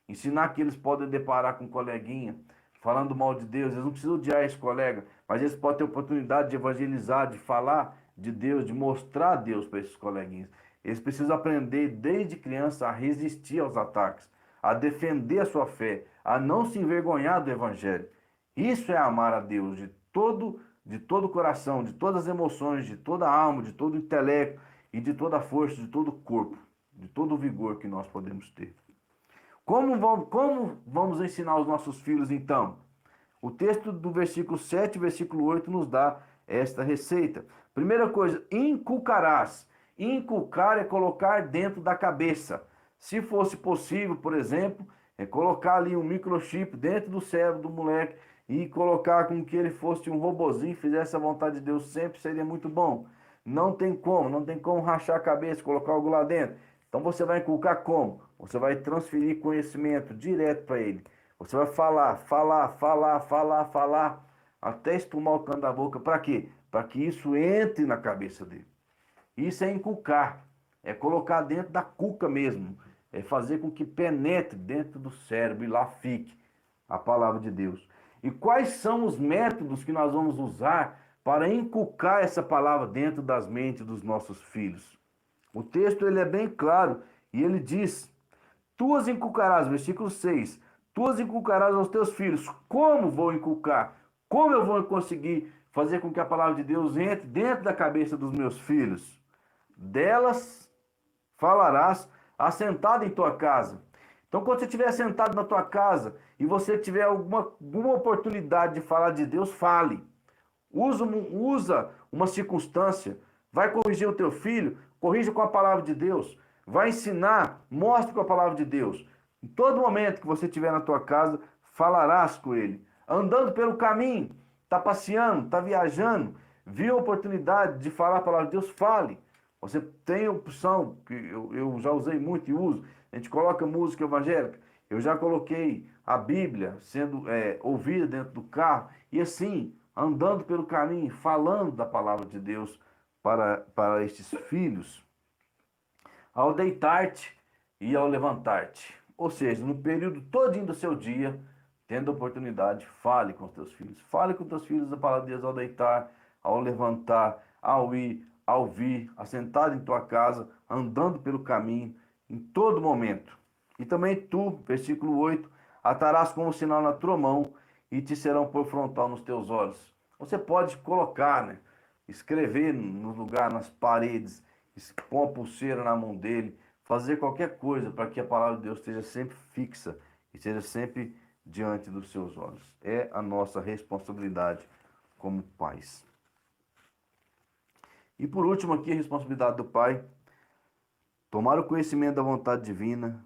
Ensinar que eles podem deparar com um coleguinha falando mal de Deus. Eles não precisam odiar esse colega, mas eles podem ter oportunidade de evangelizar, de falar de Deus, de mostrar Deus para esses coleguinhas. Eles precisam aprender desde criança a resistir aos ataques, a defender a sua fé, a não se envergonhar do evangelho. Isso é amar a Deus de todo o coração, de todas as emoções, de toda a alma, de todo o intelecto e de toda a força, de todo o corpo, de todo o vigor que nós podemos ter. Como vamos ensinar os nossos filhos então? O texto do versículo 7 e versículo 8 nos dá esta receita. Primeira coisa, inculcarás. Inculcar é colocar dentro da cabeça. Se fosse possível, por exemplo, é colocar ali um microchip dentro do cérebro do moleque e colocar com que ele fosse um robozinho, fizesse a vontade de Deus sempre, seria muito bom. Não tem como rachar a cabeça, colocar algo lá dentro. Então você vai inculcar como? Você vai transferir conhecimento direto para ele. Você vai falar, até espumar o canto da boca. Para quê? Para que isso entre na cabeça dele. Isso é inculcar. É colocar dentro da cuca mesmo. É fazer com que penetre dentro do cérebro e lá fique a palavra de Deus. E quais são os métodos que nós vamos usar para inculcar essa palavra dentro das mentes dos nossos filhos? O texto ele é bem claro e ele diz: tu as inculcarás, versículo 6, tu as inculcarás aos teus filhos. Como vou inculcar? Como eu vou conseguir fazer com que a palavra de Deus entre dentro da cabeça dos meus filhos? Delas falarás assentado em tua casa. Então, quando você estiver sentado na tua casa e você tiver alguma oportunidade de falar de Deus, fale. Usa uma circunstância. Vai corrigir o teu filho, corrija com a palavra de Deus. Vai ensinar, mostre com a palavra de Deus. Em todo momento que você estiver na tua casa, falarás com ele. Andando pelo caminho, está passeando, está viajando, viu a oportunidade de falar a palavra de Deus, fale. Você tem a opção, que eu já usei muito e uso, a gente coloca música evangélica. Eu já coloquei a Bíblia sendo ouvida dentro do carro. E assim, andando pelo caminho, falando da palavra de Deus para estes filhos, ao deitar-te e ao levantar-te. Ou seja, no período todinho do seu dia, tendo oportunidade, fale com os teus filhos. Fale com os teus filhos a palavra de Deus ao deitar, ao levantar, ao ir, ao vir, assentado em tua casa, andando pelo caminho, em todo momento. E também tu, versículo 8, atarás como sinal na tua mão e te serão por frontal nos teus olhos. Você pode colocar, né? Escrever no lugar, nas paredes, pôr uma pulseira na mão dele, fazer qualquer coisa para que a palavra de Deus esteja sempre fixa e esteja sempre diante dos seus olhos. É a nossa responsabilidade como pais. E por último aqui, a responsabilidade do pai: tomar o conhecimento da vontade divina,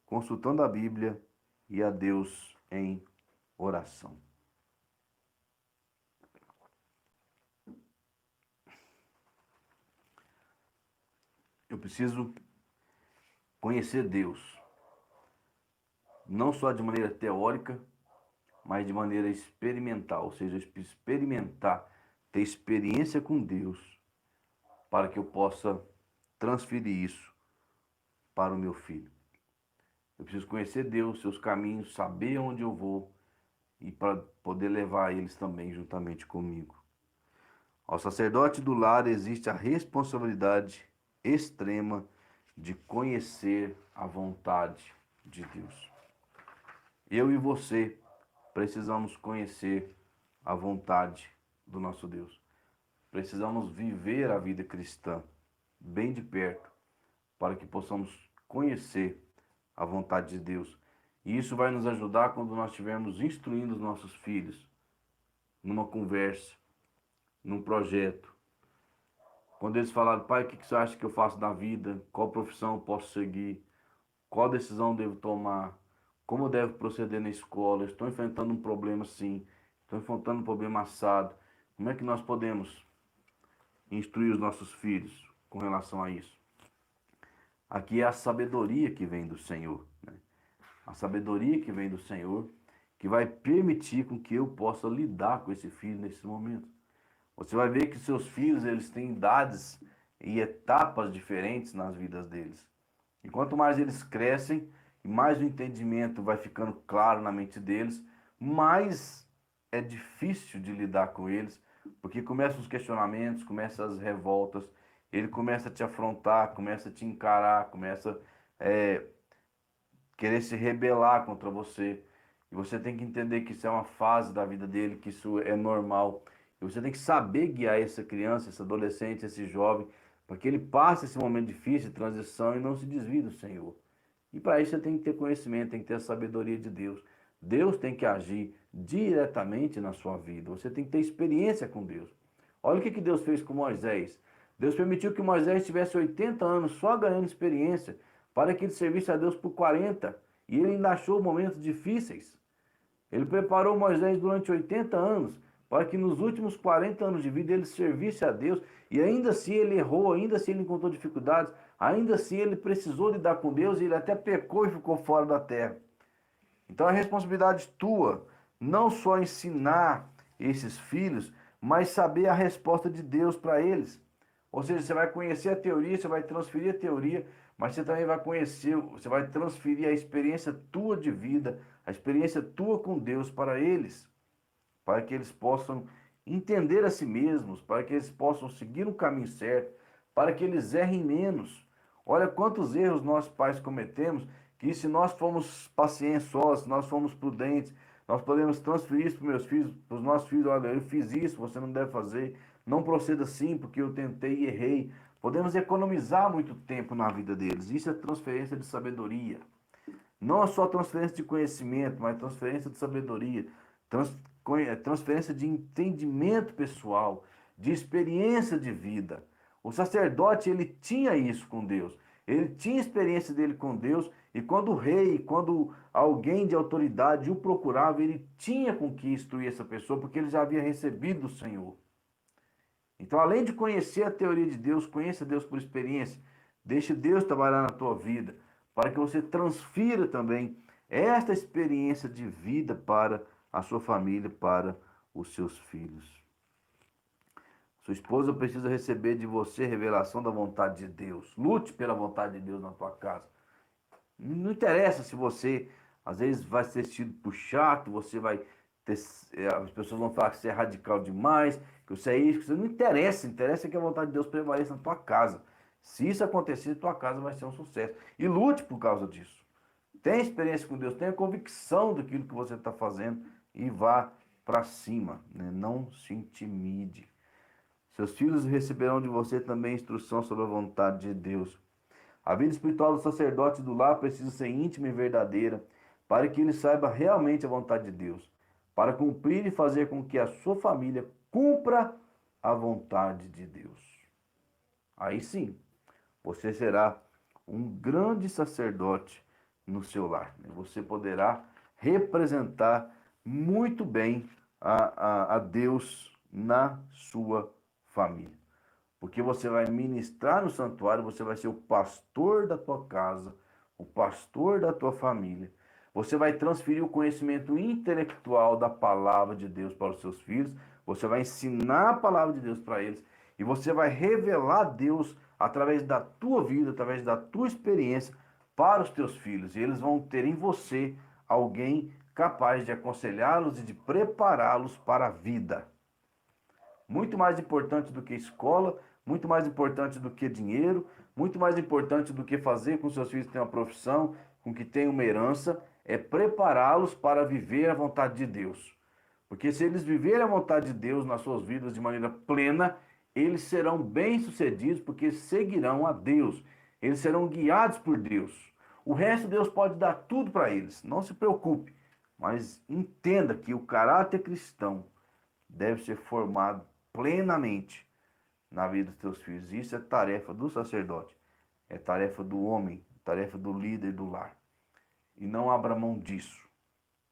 consultando a Bíblia e a Deus em oração. Eu preciso conhecer Deus, não só de maneira teórica, mas de maneira experimental, ou seja, experimentar, ter experiência com Deus, para que eu possa transferir isso para o meu filho. Eu preciso conhecer Deus, seus caminhos, saber onde eu vou e para poder levar eles também juntamente comigo. Ao sacerdote do lar existe a responsabilidade extrema de conhecer a vontade de Deus. Eu e você precisamos conhecer a vontade do nosso Deus. Precisamos viver a vida cristã bem de perto para que possamos conhecer a vontade de Deus. E isso vai nos ajudar quando nós estivermos instruindo os nossos filhos numa conversa, num projeto. Quando eles falaram, pai, o que você acha que eu faço na vida? Qual profissão eu posso seguir? Qual decisão eu devo tomar? Como eu devo proceder na escola? Estou enfrentando um problema assim. Estou enfrentando um problema assado. Como é que nós podemos instruir os nossos filhos com relação a isso? Aqui é a sabedoria que vem do Senhor, né? A sabedoria que vem do Senhor, que vai permitir com que eu possa lidar com esse filho nesse momento. Você vai ver que seus filhos, eles têm idades e etapas diferentes nas vidas deles. E quanto mais eles crescem, e mais o entendimento vai ficando claro na mente deles, mais é difícil de lidar com eles, porque começam os questionamentos, começam as revoltas, ele começa a te afrontar, começa a te encarar, começa a querer se rebelar contra você. E você tem que entender que isso é uma fase da vida dele, que isso é normal. E você tem que saber guiar essa criança, esse adolescente, esse jovem, para que ele passe esse momento difícil de transição e não se desvie do Senhor. E para isso você tem que ter conhecimento, tem que ter a sabedoria de Deus. Deus tem que agir diretamente na sua vida. Você tem que ter experiência com Deus. Olha o que Deus fez com Moisés. Deus permitiu que Moisés tivesse 80 anos só ganhando experiência para que ele servisse a Deus por 40. E ele ainda achou momentos difíceis. Ele preparou Moisés durante 80 anos para que nos últimos 40 anos de vida ele servisse a Deus. E ainda assim ele errou, ainda assim ele encontrou dificuldades, ainda assim ele precisou lidar com Deus e ele até pecou e ficou fora da terra. Então é responsabilidade tua não só ensinar esses filhos, mas saber a resposta de Deus para eles. Ou seja, você vai conhecer a teoria, você vai transferir a teoria, mas você também vai conhecer, você vai transferir a experiência tua de vida, a experiência tua com Deus para eles, para que eles possam entender a si mesmos, para que eles possam seguir o caminho certo, para que eles errem menos. Olha quantos erros nós pais cometemos, que se nós formos pacientosos, se nós formos prudentes, nós podemos transferir isso para os meus filhos, para os nossos filhos. Olha, eu fiz isso, você não deve fazer, não proceda assim, porque eu tentei e errei. Podemos economizar muito tempo na vida deles. Isso é transferência de sabedoria. Não é só transferência de conhecimento, mas transferência de sabedoria, transferência de entendimento pessoal, de experiência de vida. O sacerdote, ele tinha isso com Deus. Ele tinha experiência dele com Deus, e quando o rei, quando alguém de autoridade o procurava, ele tinha com que instruir essa pessoa, porque ele já havia recebido do Senhor. Então, além de conhecer a teoria de Deus, conheça Deus por experiência. Deixe Deus trabalhar na tua vida, para que você transfira também esta experiência de vida para a sua família, para os seus filhos. Sua esposa precisa receber de você revelação da vontade de Deus. Lute pela vontade de Deus na tua casa. Não interessa se você, às vezes, vai ser tido por chato, você vai ter, as pessoas vão falar que você é radical demais, que você é isso, que você não interessa. Interessa que a vontade de Deus prevaleça na tua casa. Se isso acontecer, tua casa vai ser um sucesso. E lute por causa disso. Tenha experiência com Deus, tenha convicção daquilo que você está fazendo e vá para cima, né? Não se intimide. Seus filhos receberão de você também instrução sobre a vontade de Deus. A vida espiritual do sacerdote do lar precisa ser íntima e verdadeira, para que ele saiba realmente a vontade de Deus, para cumprir e fazer com que a sua família cumpra a vontade de Deus. Aí sim, você será um grande sacerdote no seu lar. Você poderá representar muito bem a Deus na sua família. porque você vai ministrar no santuário, você vai ser o pastor da tua casa, o pastor da tua família. Você vai transferir o conhecimento intelectual da palavra de Deus para os seus filhos, você vai ensinar a palavra de Deus para eles e você vai revelar Deus através da tua vida, através da tua experiência para os teus filhos. E eles vão ter em você alguém capaz de aconselhá-los e de prepará-los para a vida. Muito mais importante do que escola, muito mais importante do que dinheiro, muito mais importante do que fazer com que seus filhos tenham uma profissão, com que tenham uma herança, é prepará-los para viver a vontade de Deus. Porque se eles viverem a vontade de Deus nas suas vidas de maneira plena, eles serão bem-sucedidos porque seguirão a Deus. Eles serão guiados por Deus. O resto Deus pode dar tudo para eles. Não se preocupe, mas entenda que o caráter cristão deve ser formado plenamente na vida dos teus filhos. Isso é tarefa do sacerdote, é tarefa do homem, tarefa do líder do lar. E não abra mão disso.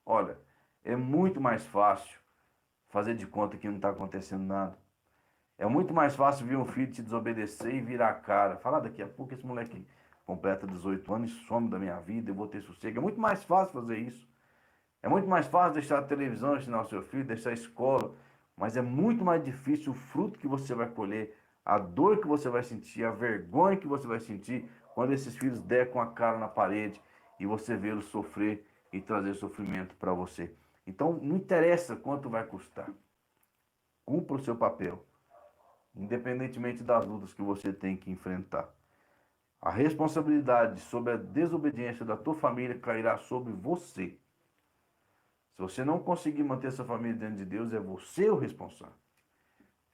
Olha, é muito mais fácil fazer de conta que não está acontecendo nada. É muito mais fácil ver um filho te desobedecer e virar a cara. Falar daqui a pouco esse moleque completa 18 anos e some da minha vida, eu vou ter sossego. É muito mais fácil fazer isso. É muito mais fácil deixar a televisão ensinar o seu filho, deixar a escola. Mas é muito mais difícil o fruto que você vai colher, a dor que você vai sentir, a vergonha que você vai sentir quando esses filhos der com a cara na parede e você vê-los sofrer e trazer sofrimento para você. Então, não interessa quanto vai custar. Cumpra o seu papel, independentemente das lutas que você tem que enfrentar. A responsabilidade sobre a desobediência da tua família cairá sobre você. Se você não conseguir manter essa família dentro de Deus, é você o responsável.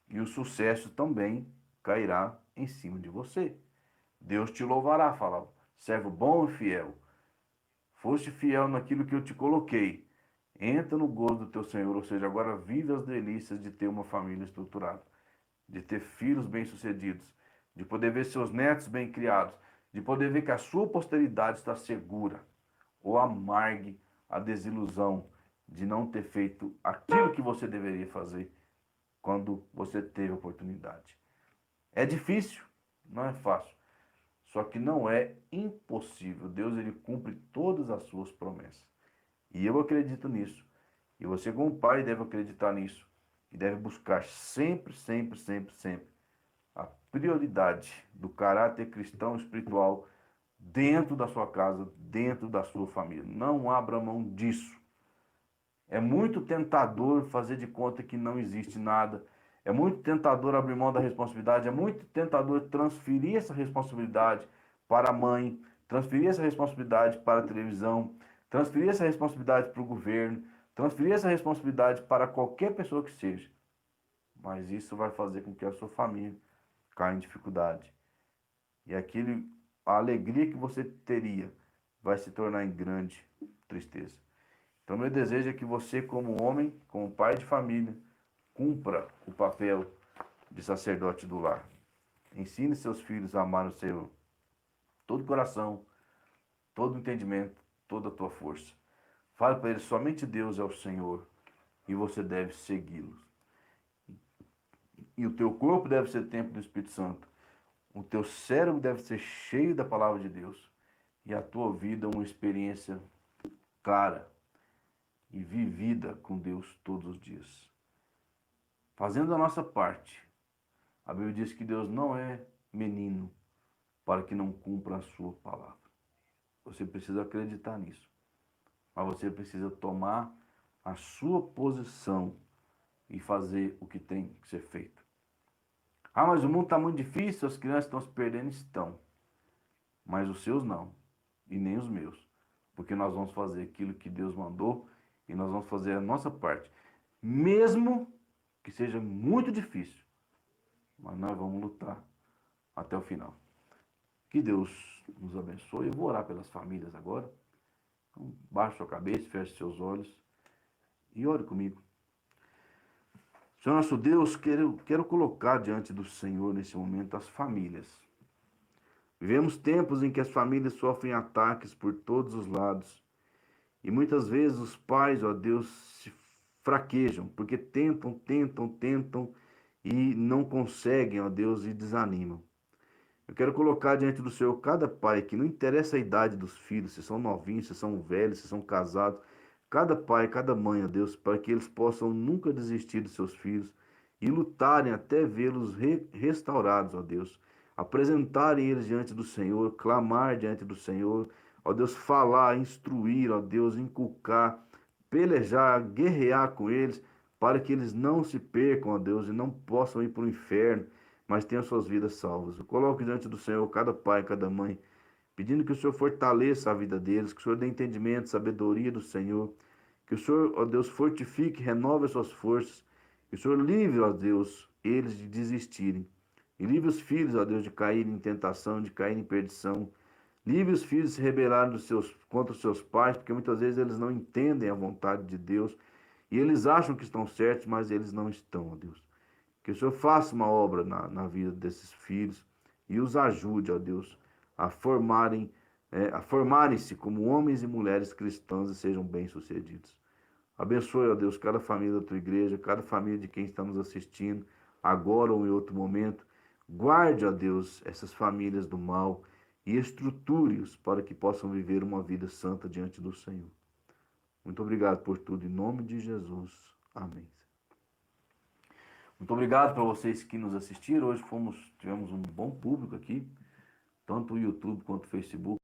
E o sucesso também cairá em cima de você. Deus te louvará, falava, servo bom e fiel. Foste fiel naquilo que eu te coloquei. Entra no gozo do teu Senhor, ou seja, agora vive as delícias de ter uma família estruturada, de ter filhos bem-sucedidos, de poder ver seus netos bem criados, de poder ver que a sua posteridade está segura. Ou amargue a desilusão de não ter feito aquilo que você deveria fazer quando você teve a oportunidade. É difícil, não é fácil, só que não é impossível. Deus ele cumpre todas as suas promessas. E eu acredito nisso. E você como pai deve acreditar nisso. E deve buscar sempre, sempre, sempre, sempre a prioridade do caráter cristão espiritual dentro da sua casa, dentro da sua família. Não abra mão disso. É muito tentador fazer de conta que não existe nada. É muito tentador abrir mão da responsabilidade. É muito tentador transferir essa responsabilidade para a mãe, transferir essa responsabilidade para a televisão, transferir essa responsabilidade para o governo, transferir essa responsabilidade para qualquer pessoa que seja. Mas isso vai fazer com que a sua família caia em dificuldade. E a alegria que você teria vai se tornar em grande tristeza. Então, meu desejo é que você, como homem, como pai de família, cumpra o papel de sacerdote do lar. Ensine seus filhos a amar o Senhor. Todo o coração, todo o entendimento, toda a tua força. Fale para eles, somente Deus é o Senhor e você deve segui-lo. E o teu corpo deve ser templo do Espírito Santo. O teu cérebro deve ser cheio da palavra de Deus. E a tua vida uma experiência clara e vivida com Deus todos os dias. Fazendo a nossa parte. A Bíblia diz que Deus não é menino para que não cumpra a sua palavra. Você precisa acreditar nisso. Mas você precisa tomar a sua posição e fazer o que tem que ser feito. Ah, mas o mundo está muito difícil, as crianças estão se perdendo. Estão. Mas os seus não. E nem os meus. Porque nós vamos fazer aquilo que Deus mandou e nós vamos fazer a nossa parte. Mesmo que seja muito difícil. Mas nós vamos lutar até o final. Que Deus nos abençoe. Eu vou orar pelas famílias agora. Então, baixe sua cabeça, feche seus olhos e ore comigo. Senhor nosso Deus, quero colocar diante do Senhor nesse momento as famílias. Vivemos tempos em que as famílias sofrem ataques por todos os lados. E muitas vezes os pais, ó Deus, se fraquejam, porque tentam e não conseguem, ó Deus, e desanimam. Eu quero colocar diante do Senhor cada pai, que não interessa a idade dos filhos, se são novinhos, se são velhos, se são casados, cada pai, cada mãe, ó Deus, para que eles possam nunca desistir dos seus filhos e lutarem até vê-los restaurados, ó Deus. Apresentarem eles diante do Senhor, clamar diante do Senhor, ó Deus, falar, instruir, ó Deus, inculcar, pelejar, guerrear com eles, para que eles não se percam, ó Deus, e não possam ir para o inferno, mas tenham suas vidas salvas. Eu coloco diante do Senhor cada pai, cada mãe, pedindo que o Senhor fortaleça a vida deles, que o Senhor dê entendimento, sabedoria do Senhor, que o Senhor, ó Deus, fortifique, renove as suas forças, que o Senhor livre, ó Deus, eles de desistirem. E livre os filhos, ó Deus, de caírem em tentação, de caírem em perdição. Livre os filhos de se rebelarem contra os seus pais, porque muitas vezes eles não entendem a vontade de Deus e eles acham que estão certos, mas eles não estão, ó Deus. Que o Senhor faça uma obra na vida desses filhos e os ajude, ó Deus, a formarem-se como homens e mulheres cristãos e sejam bem-sucedidos. Abençoe, ó Deus, cada família da tua igreja, cada família de quem está nos assistindo, agora ou em outro momento. Guarde, ó Deus, essas famílias do mal e estruture-os para que possam viver uma vida santa diante do Senhor. Muito obrigado por tudo, em nome de Jesus. Amém. Muito obrigado para vocês que nos assistiram. Hoje tivemos um bom público aqui, tanto o YouTube quanto o Facebook.